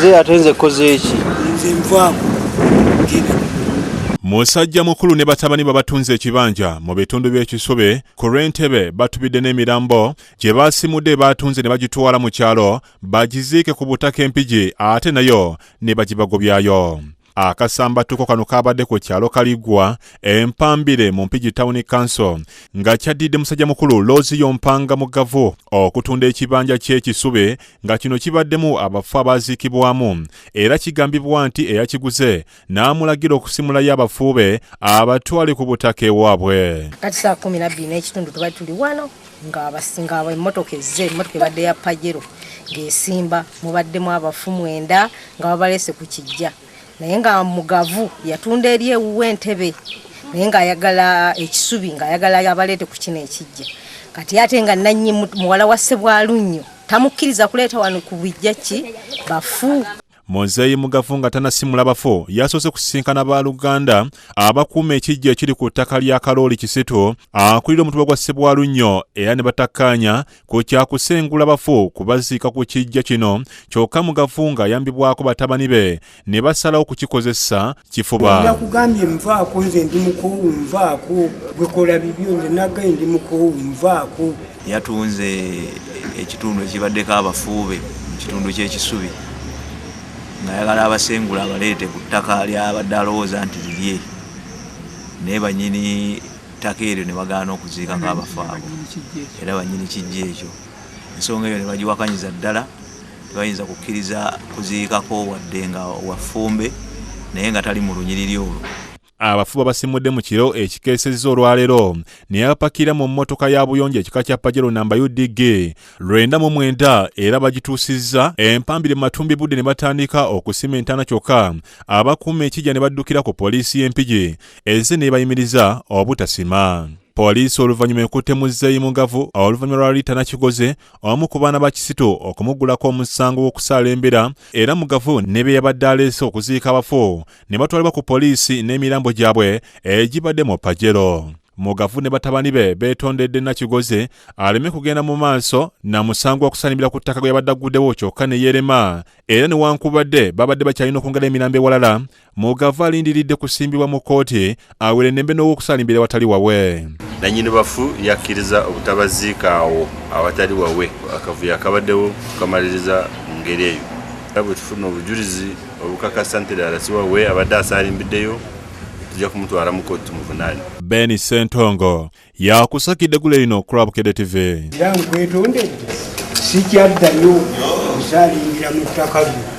nze ate nze koze eki nze nvaako musajja mukulu ne batabani babatunze ekibanja mu bitundu by'ekisube ku Lwentebe batubidde n'emirambo gye baasimudde batunze ne bagitwala mu kyalo bagiziike ku butaka empigi ate nayo ne bagibagobyayo. Akasambatuko kano kabadde ku kyalo Kaligwa Empambire mu Mpigi Town Council nga kyaddidde musajja mukulu Lozi Yompanga Mugavu okutunda ekibanja ky'ekisube nga kino kibaddemu abafu abaziikibwamu era kigambibwa nti eyakiguze n'amulagira okusimulayo abafuube abatwale ku butaka ewaabwe. Kati saa 12 n'ekitundu tubali tuli wano ng'abasinga emmotoka ezze emmotoka ebadde ya Pajero ng'esimba mubaddemu abafu 9 nga babalese ku kijja. Naye nga Mugavu yatunda eri ewuwe Entebe naye nga ayagala ekisubi nga ayagala abaleete ku kino ekijja. Kati ate nga Nnannyi muwala wa Ssebwalunnyo tamukkiriza kuleeta wano ku bijja ki bafu. Muzeeyi Mugavu nga tanasimula bafu yasoose kusisinkana Abooluganda abakuuma ekijja ekiri ku ttaka lya Kalooli Kisitu akulira omutuba gwa Ssebwalunnyo era ne batakkaanya ku kyakusengula bafu kubaziika ku kijja kino kyokka Mugavu ng'ayambibwako batabani be ne basalawo kukikozesa kifuba. Nakugambye nvaako nze ndi mukoowu nvaako bwekola bibyo nze nagaye ndi mukoowu nvaako. Yatunze ekitundu ekibaddeko abafuube mu kitundu ky'ekisubi ng'ayagala abasengula abaleete ku ttaka ly'abadde alowooza nti lirye naye bannyini ttaka eryo ne bagaana okuziikako abafu abo era bannyini kijja ekyo ensonga eyo ne bagiwakanyiza ddala tebayinza kukkiriza kuziikako wadde nga wafumbe naye nga tali mu lunyiriri olwo. Abafu basimudde mu kiro ekikeesezza olwaleero ne yapakira mu mmotoka ya buyonjo ekika kya Pajero namba UDG 99 era bagituusizza Empambire Matumbi Budde ne batandika okusimentana kyokka abakuuma ekijja ne baddukira ku poliisi y'Empigi ezze ne bayimiriza obutasima. Poliisi oluvannyuma ekutte Muzeeyi Mugavu oluvannyuma lwa liita nakigoze omu ku baana ba Kisitu okumuggulako omusango w'okusaala embera era Mugavu ne be yabadde aleese okuziika abafu ne batwalibwa ku poliisi n'emirambo gyabwe egibadde mu Pajero. Mugavu ne batabani be beetondedde nakigoze aleme kugenda mu maaso na musango okusalimira ku ttaka gwe yabadde agguddewo kyokka ne yeerema era newankubadde babadde bakyalina okwongera emirambo ewalala Mugavu alindiridde kusimbibwa mu kkooti awere nembe n'owokusalimbira awatali wawe. Nannyini bafu yakkiriza obutabaziika awo awatali wawe akavuyo akabaddewo kukamaliriza mu ngeri eyo. Bwe tufuna obujulizi obukakasa nti ddala si wawe abadde asalimbiddeyo tujja kumutwala mu kkooti tumuvunaane. Beni Ssentongo yakusakidde gule lino Club Kede TV. Era nkwetondedde sikyaddayo kusalimbira mu ttaka lyo.